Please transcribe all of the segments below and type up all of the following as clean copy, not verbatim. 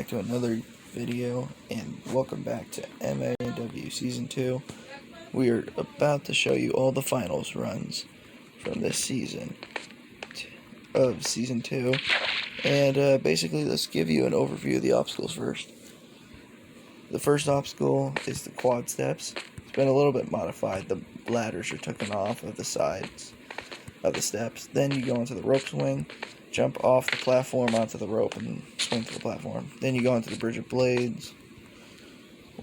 back to another video, and welcome back to MAW Season 2. We are about to show you all the finals runs from this season of Season 2. And basically, let's give you an overview of the obstacles first. The first obstacle is the quad steps. It's been a little bit modified. The ladders are taken off of the sides of the steps. Then you go into the rope swing, jump off the platform onto the rope and swing to the platform. Then you go into the bridge of blades,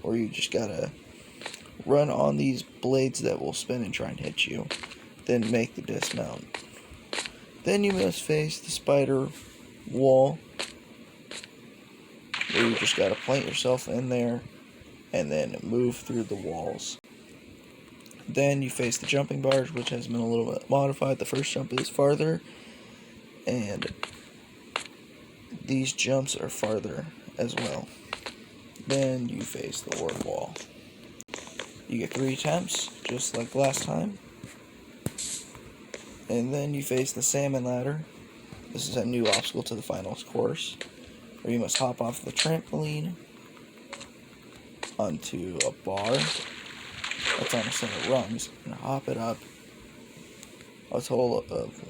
or you just gotta run on these blades that will spin and try and hit you, then make the dismount. Then you must face the spider wall, where you just gotta plant yourself in there and then move through the walls. Then you face the jumping bars, which has been a little bit modified. The first jump is farther, and these jumps are farther as well. Then you face the warp wall. You get 3 attempts, just like last time. And then you face the salmon ladder. This is a new obstacle to the finals course, where you must hop off the trampoline onto a bar that's on a set of rungs and hop it up a total of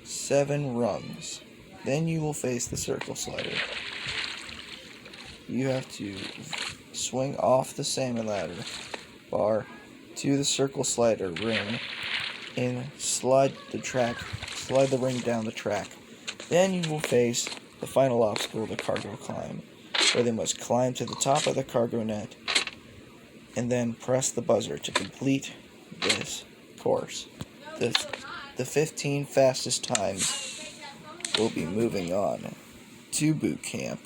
7 rungs. Then you will face the circle slider. You have to swing off the salmon ladder bar to the circle slider ring and slide the ring down the track. Then you will face the final obstacle, the cargo climb, where they must climb to the top of the cargo net and then press the buzzer to complete this course. The 15 fastest times will be moving on to boot camp.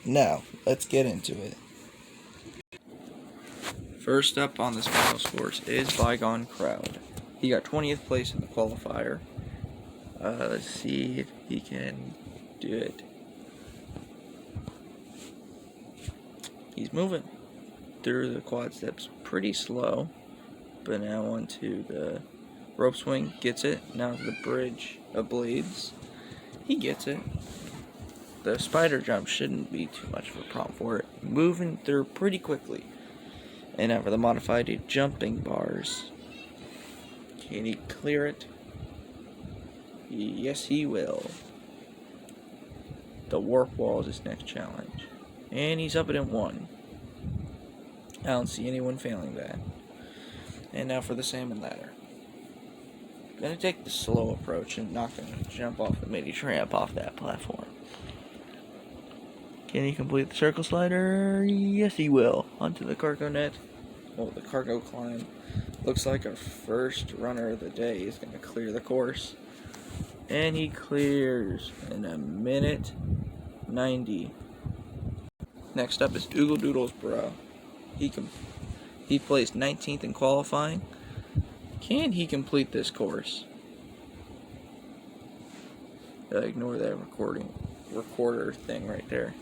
Now, let's get into it. First up on this finals course is Bygone Crowd. He got 20th place in the qualifier. Let's see if he can do it. He's moving through the quad steps pretty slow, but now onto the rope swing, gets it. Now to the bridge of blades, he gets it. The spider jump shouldn't be too much of a problem for it. Moving through pretty quickly. And now for the modified jumping bars. Can he clear it? Yes, he will. The warp wall is his next challenge. And he's up at 1. I don't see anyone failing that. And now for the salmon ladder. Gonna take the slow approach and not gonna jump off the mini tramp off that platform. Can he complete the circle slider? Yes, he will. Onto the cargo net. Oh, the cargo climb. Looks like our first runner of the day is gonna clear the course. And he clears in 1:90. Next up is Oogle Doodles Bro. He placed 19th in qualifying. Can he complete this course? Ignore that recorder thing right there.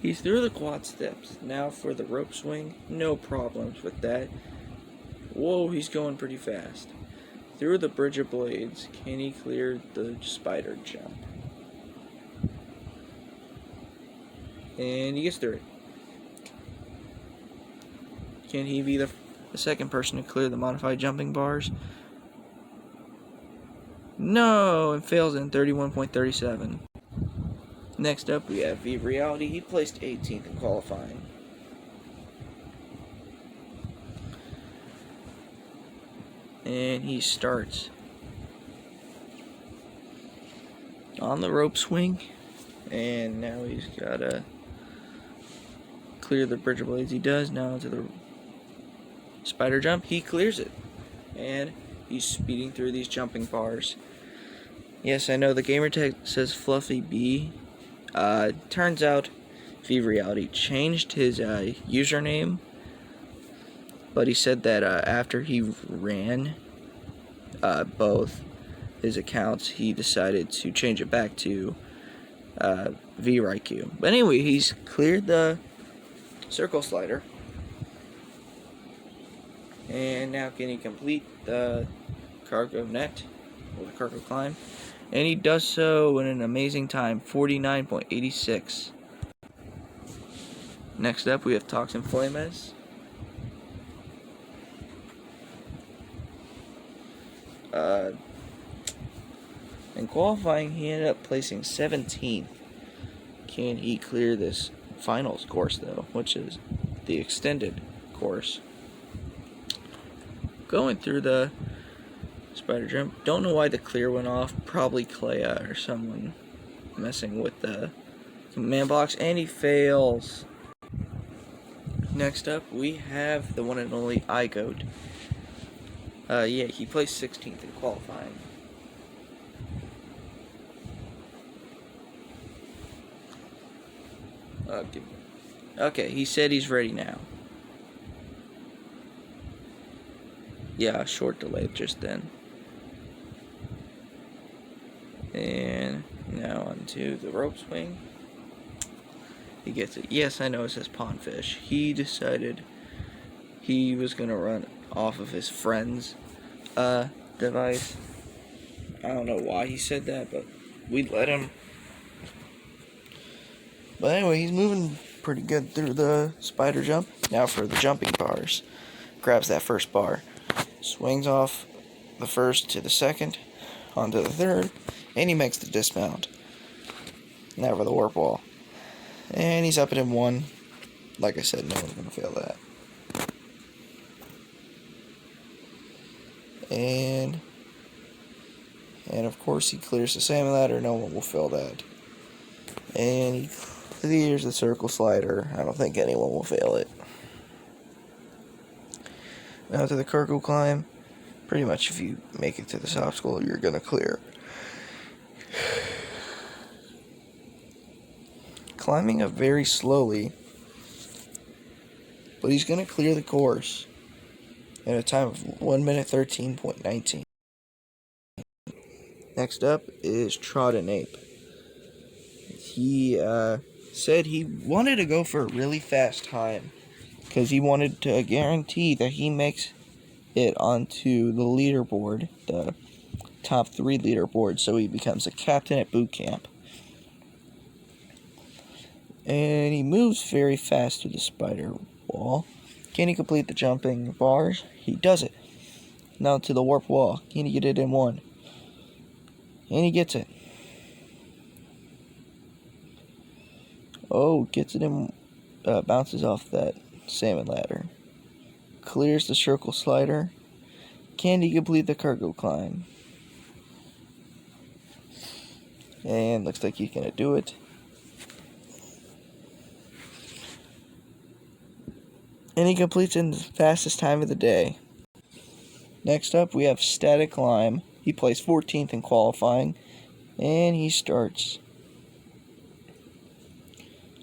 He's through the quad steps. Now for the rope swing, no problems with that. Whoa, he's going pretty fast. Through the bridge of blades, can he clear the spider jump? And he gets through it. Can he be the second person to clear the modified jumping bars? No, it fails in 31.37. Next up, we have V Reality. He placed 18th in qualifying. And he starts on the rope swing. And now he's got to clear the bridge of blades. He does. Now into the spider jump. He clears it. And he's speeding through these jumping bars. Yes, I know the gamertag says Fluffy B. Turns out V Reality changed his username, but he said that after he ran both his accounts, he decided to change it back to V Raikou. But anyway, he's cleared the circle slider, and now can he complete the cargo net, or the cargo climb. And he does so in an amazing time, 49.86. Next up, we have Toxin Flames. In qualifying, he ended up placing 17th. Can he clear this finals course, though, which is the extended course? Going through the spider jump. Don't know why the clear went off. Probably Clea or someone messing with the command box, and he fails. Next up, we have the one and only iGoat. Yeah, he placed 16th in qualifying. Okay, he said he's ready now. Yeah, short delay just then. And now onto the rope swing. He gets it. Yes, I know it says pondfish. He decided he was going to run off of his friend's device. I don't know why he said that, but we let him. But anyway, he's moving pretty good through the spider jump. Now for the jumping bars. Grabs that first bar. Swings off the first to the second, onto the third, and he makes the dismount. Now for the warp wall. And he's up it in one. Like I said, no one's going to fail that. And of course he clears the salmon ladder. No one will fail that. And he clears the circle slider. I don't think anyone will fail it. Now to the cargo climb. Pretty much if you make it to this obstacle, you're going to clear. Climbing up very slowly, but he's going to clear the course in a time of 1 minute 13.19. Next up is Trodden Ape. He said he wanted to go for a really fast time because he wanted to guarantee that he makes it onto the leaderboard, the top 3 leaderboard, so he becomes a captain at boot camp. And he moves very fast through the spider wall. Can he complete the jumping bars? He does it. Now to the warp wall. Can he get it in one? And he gets it. Oh, gets it in. Bounces off that salmon ladder. Clears the circle slider. Can he complete the cargo climb? And looks like he's gonna do it. And he completes in the fastest time of the day. Next up, we have Static Climb. He placed 14th in qualifying. And he starts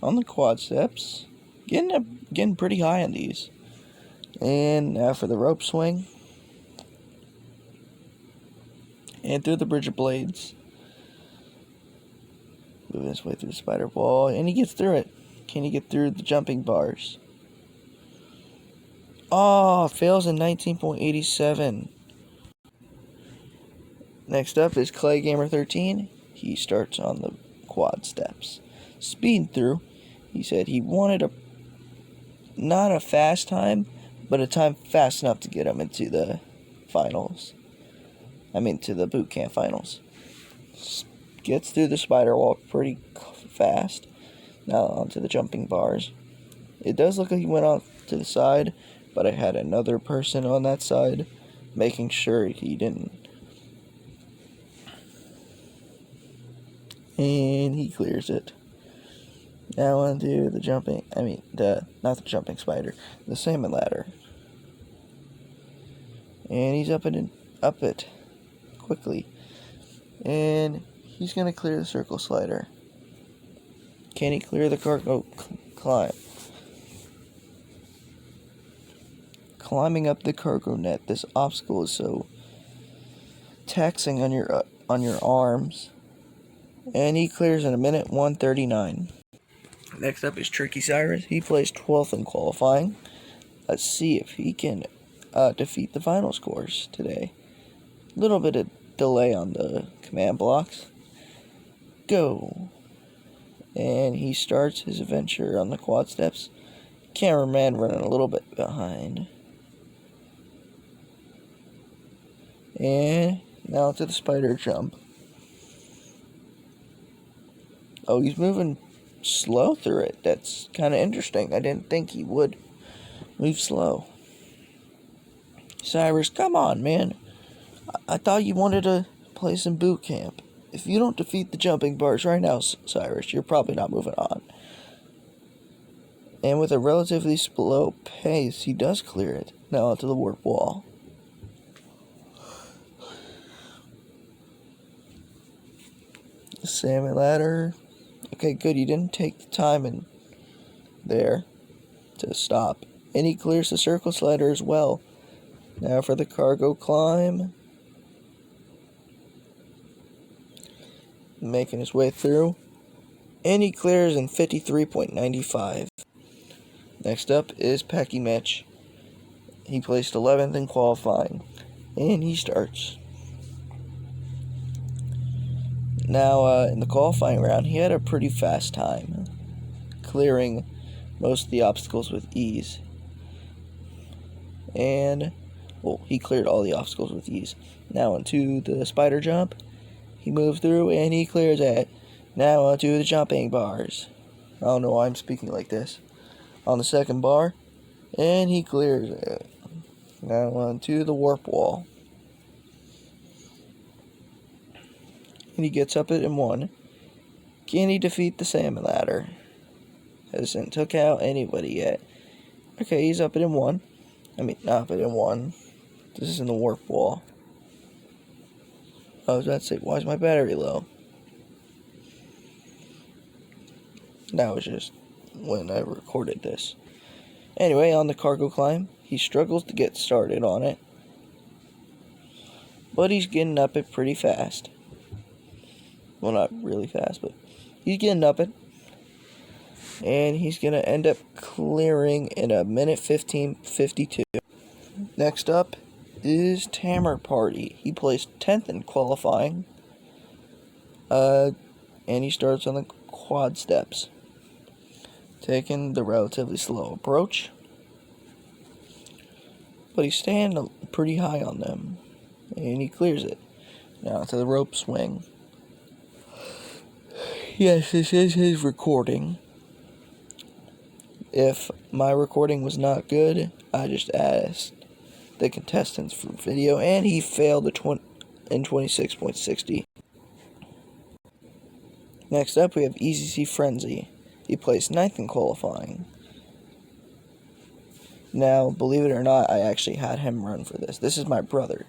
on the quad steps. Getting pretty high on these. And now for the rope swing. And through the bridge of blades. Moving his way through the spider wall. And he gets through it. Can he get through the jumping bars? Oh, fails in 19.87. Next up is Clay Gamer 13. He starts on the quad steps. Speeding through. He said he wanted not a fast time, but a time fast enough to get him into the finals. To the boot camp finals. Gets through the spider wall pretty fast. Now onto the jumping bars. It does look like he went off to the side, but I had another person on that side making sure he didn't. And he clears it. Now onto the jumping, not the jumping spider, the salmon ladder. And he's up it quickly. And he's going to clear the circle slider. Can he clear the cargo climb? Climbing up the cargo net. This obstacle is so taxing on your arms. And he clears in 1:1:39. Next up is Tricky Cyrus. He placed 12th in qualifying. Let's see if he can defeat the finals course today. Little bit of delay on the command blocks. Go. And he starts his adventure on the quad steps. Cameraman running a little bit behind. And now to the spider jump. Oh, he's moving slow through it. That's kind of interesting. I didn't think he would move slow. Cyrus, come on, man. I thought you wanted to play some boot camp. If you don't defeat the jumping bars right now, Cyrus, you're probably not moving on. And with a relatively slow pace, he does clear it. Now onto the warp wall. The salmon ladder. Okay, good. You didn't take the time in there to stop. And he clears the circle slider as well. Now for the cargo climb. Making his way through. And he clears in 53.95. Next up is Packy Mitch. He placed 11th in qualifying. And he starts. Now, in the qualifying round, he had a pretty fast time, clearing most of the obstacles with ease. And, well, he cleared all the obstacles with ease. Now onto the spider jump. He moves through and he clears it. Now onto the jumping bars. I don't know why I'm speaking like this. On the second bar, and he clears it. Now onto the warp wall. And he gets up it in one. Can he defeat the salmon ladder? Hasn't took out anybody yet. Okay, he's up it in one. I mean, not up it in one. This is in the warp wall. I was about to say, why is my battery low? That was just when I recorded this. Anyway, on the cargo climb, he struggles to get started on it. But he's getting up it pretty fast. Well, not really fast, but he's getting up it. And he's going to end up clearing in a minute 15:52. Next up is Tamer Party. He placed 10th in qualifying. And he starts on the quad steps, taking the relatively slow approach. But he's staying pretty high on them. And he clears it. Now to the rope swing. Yes, this is his recording. If my recording was not good, I just asked the contestants for video, and he failed in 26.60. Next up, we have Easy C Frenzy. He placed 9th in qualifying. Now, believe it or not, I actually had him run for this. This is my brother,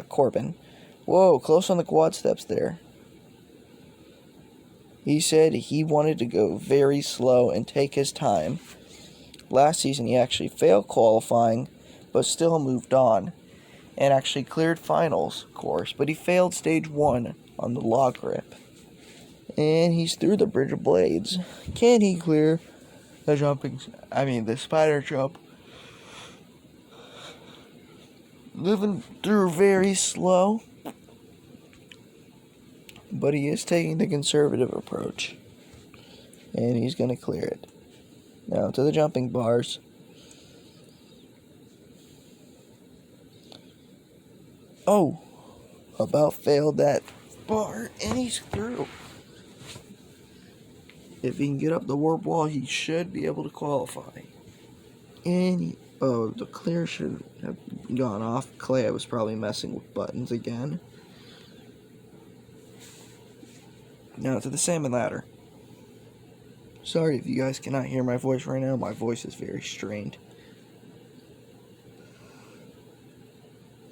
Corbin. Whoa, close on the quad steps there. He said he wanted to go very slow and take his time. Last season, he actually failed qualifying, but still moved on, and actually cleared finals course, but he failed stage 1 on the log grip. And he's through the Bridge of Blades. Can he clear the spider jump? Moving through very slow, but he is taking the conservative approach, and he's going to clear it. Now to the jumping bars. Oh, about failed that bar, and he's through. If he can get up the warp wall, he should be able to qualify. And the clear should have gone off. Clay was probably messing with buttons again. Now to the salmon ladder. Sorry if you guys cannot hear my voice right now. My voice is very strained.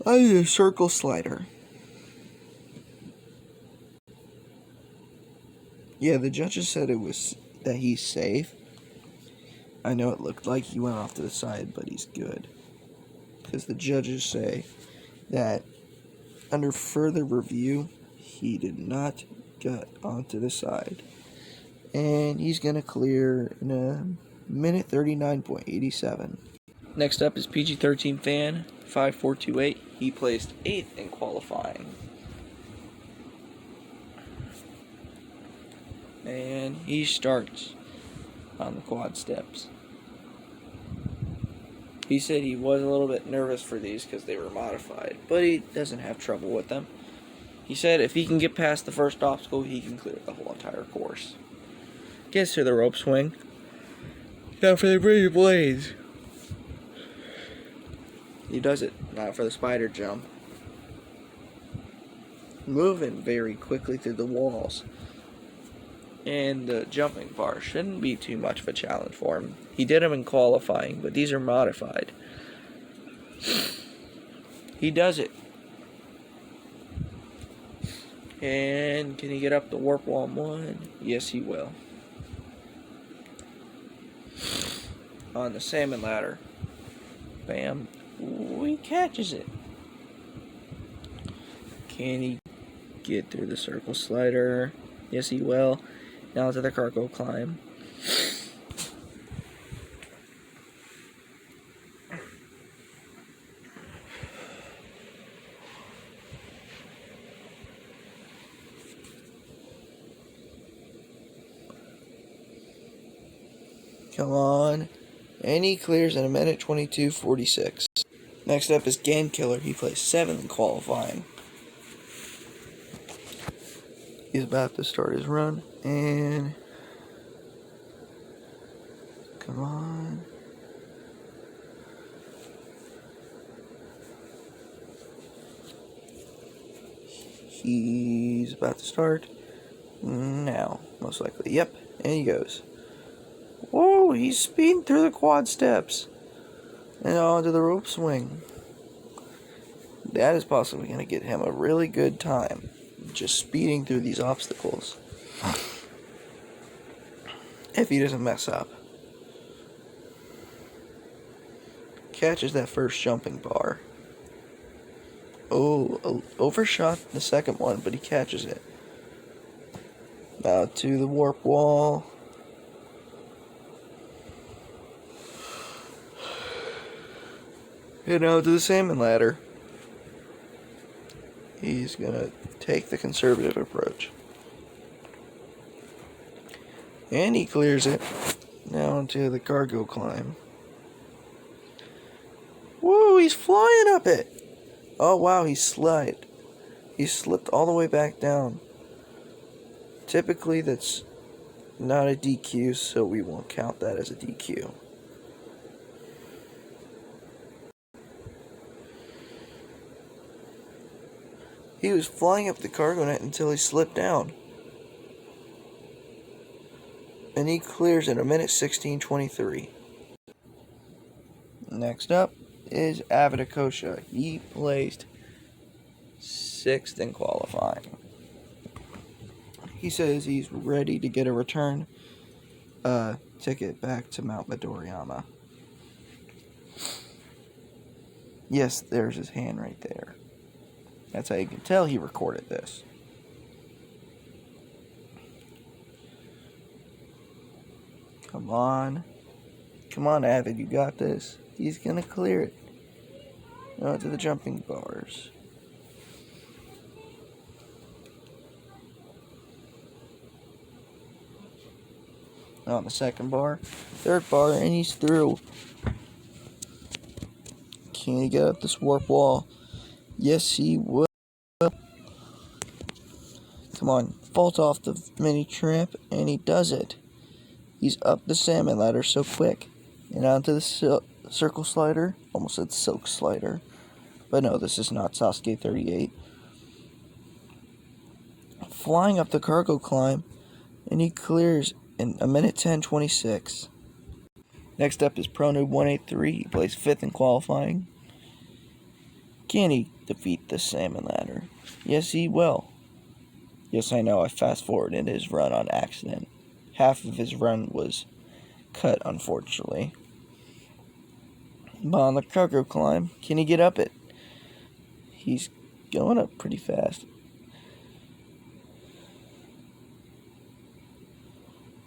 I need a circle slider. Yeah, the judges said that he's safe. I know it looked like he went off to the side, but he's good. Because the judges say that under further review, he did not get onto the side. And he's going to clear in a minute 39.87. Next up is PG-13 Fan 5428. He placed 8th in qualifying. And he starts on the quad steps. He said he was a little bit nervous for these because they were modified, but he doesn't have trouble with them. He said if he can get past the first obstacle, he can clear the whole entire course. Gets to the rope swing. Now for the pretty blades. He does it. Now for the spider jump. Moving very quickly through the walls. And the jumping bar shouldn't be too much of a challenge for him. He did them in qualifying, but these are modified. He does it. And can he get up the warp wall 1? Yes, he will. On the salmon ladder. Bam. Ooh, he catches it. Can he get through the circle slider? Yes, he will. Now to the cargo climb. Come on. And he clears in 1:22:46. Next up is Game Killer. He placed 7th in qualifying. He's about to start his run. And come on. He's about to start now, most likely. Yep, and he goes. Whoa, he's speeding through the quad steps and onto the rope swing. That is possibly going to get him a really good time, just speeding through these obstacles. If he doesn't mess up. Catches that first jumping bar. Oh, overshot the second one, but he catches it. Now to the warp wall. And now to the salmon ladder. He's gonna take the conservative approach. And he clears it. Now into the cargo climb. Woo, he's flying up it! Oh wow, he slid. He slipped all the way back down. Typically that's not a DQ, so we won't count that as a DQ. He was flying up the cargo net until he slipped down. And he clears in 1:16:23. Next up is Avidakosha. He placed 6th in qualifying. He says he's ready to get a return ticket back to Mount Midoriyama. Yes, there's his hand right there. That's how you can tell he recorded this. Come on. Come on, Avid, you got this. He's gonna clear it. Now to the jumping bars. On the second bar, third bar, and he's through. Can he get up this warp wall? Yes, he will. Come on, falls off the mini tramp, and he does it. He's up the salmon ladder so quick. And onto the circle slider. Almost said silk slider. But no, this is not Sasuke 38. Flying up the cargo climb, and he clears in 1:10:26. Next up is ProNoob 183. He plays 5th in qualifying. Can he defeat the salmon ladder? Yes, he will. Yes, I know, I fast-forwarded his run on accident. Half of his run was cut, unfortunately. But on the cargo climb, can he get up it? He's going up pretty fast.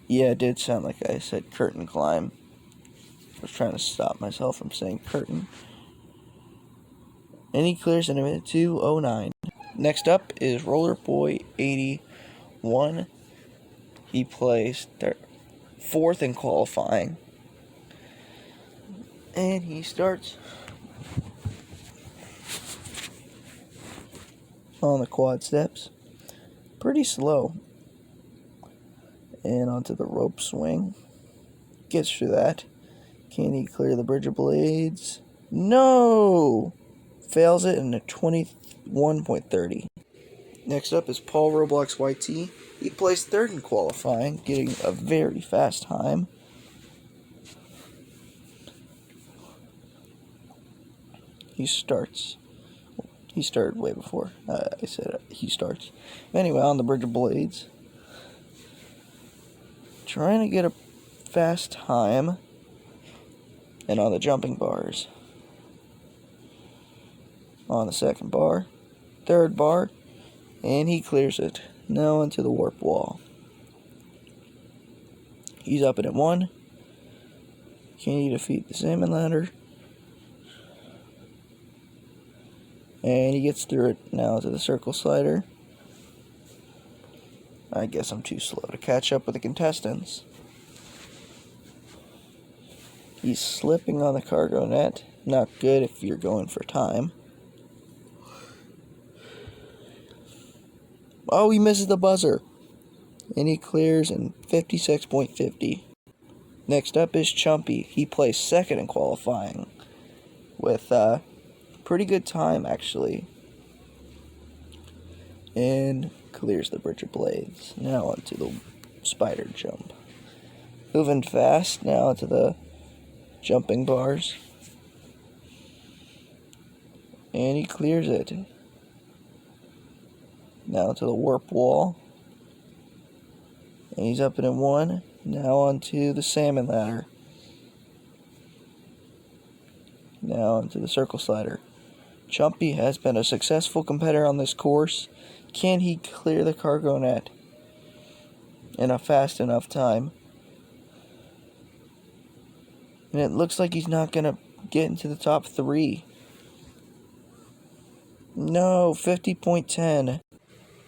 Yeah, it did sound like I said curtain climb. I was trying to stop myself from saying curtain. and he clears in a minute 2:09. Next up is Roller Boy 81. He placed fourth in qualifying, and he starts on the quad steps, pretty slow, and onto the rope swing. Gets through that. Can he clear the bridge of blades? No! Fails it in a 21.30. Next up is Paul Roblox YT. He placed third in qualifying, getting a very fast time. He started way before I said he starts. Anyway, on the bridge of blades, trying to get a fast time, and on the jumping bars, on the second bar, third bar, and he clears it. Now into the warp wall. He's up at 1. Can he defeat the salmon ladder? And he gets through it. Now to the circle slider. I guess I'm too slow to catch up with the contestants. He's slipping on the cargo net. Not good if you're going for time. Oh, he misses the buzzer. And he clears in 56.50. Next up is Chumpy. He placed second in qualifying with pretty good time, actually. And clears the bridge of blades. Now onto the spider jump. Moving fast. Now to the jumping bars. And he clears it. Now to the warp wall. And he's up in 1. Now onto the salmon ladder. Now onto the circle slider. Chumpy has been a successful competitor on this course. Can he clear the cargo net in a fast enough time? And it looks like he's not going to get into the top 3. No, 50.10.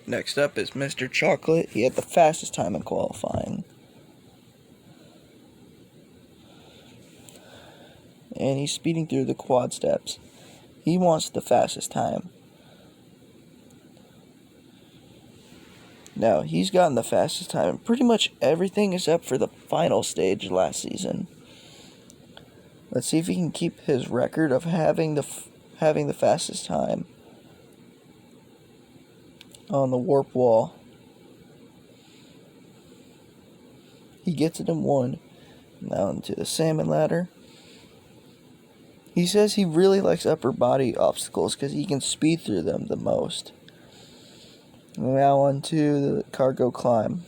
Next up is Mr. Chocolate. He had the fastest time in qualifying. And he's speeding through the quad steps. He wants the fastest time. Now, he's gotten the fastest time in pretty much everything except for the final stage last season. Let's see if he can keep his record of having the fastest time on the warp wall. He gets it in 1. Now into the salmon ladder. He says he really likes upper body obstacles because he can speed through them the most. Now onto the cargo climb.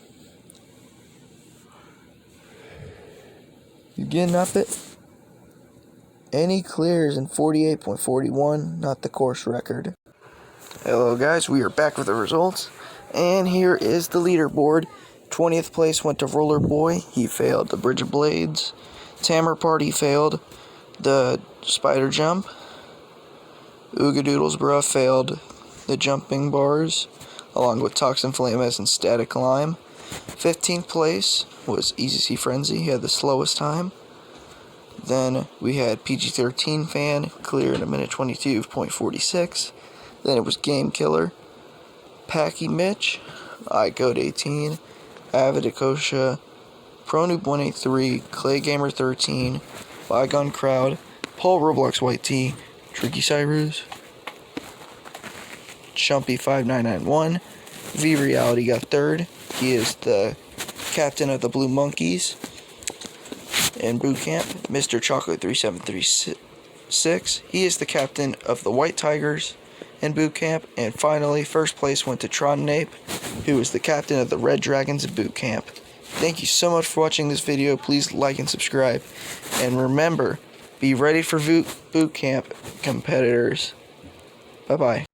You're getting up it. And he clears in 48.41, not the course record. Hello guys, we are back with the results. And here is the leaderboard. 20th place went to Roller Boy. He failed the bridge of blades. Tamer Party failed the spider jump. Ooga Doodles Bruh failed the jumping bars, along with Toxin Flames and Static Climb. 15th place was Easy C Frenzy. He had the slowest time. Then we had PG-13 Fan, clear in a minute 22.46. Then it was Game Killer, Packy Mitch, iCode18, Avid Akosha, ProNoob183, Clay Gamer 13, Bygone Crowd, Paul Roblox YT, Tricky Cyrus, Chumpy 5991, V Reality got third. He is the captain of the Blue Monkeys in boot camp. Mr. Chocolate 3736, he is the captain of the White Tigers in boot camp. And finally, first place went to Troninape, who is the captain of the Red Dragons in boot camp. Thank you so much for watching this video. Please like and subscribe. And remember, be ready for boot camp competitors. Bye-bye.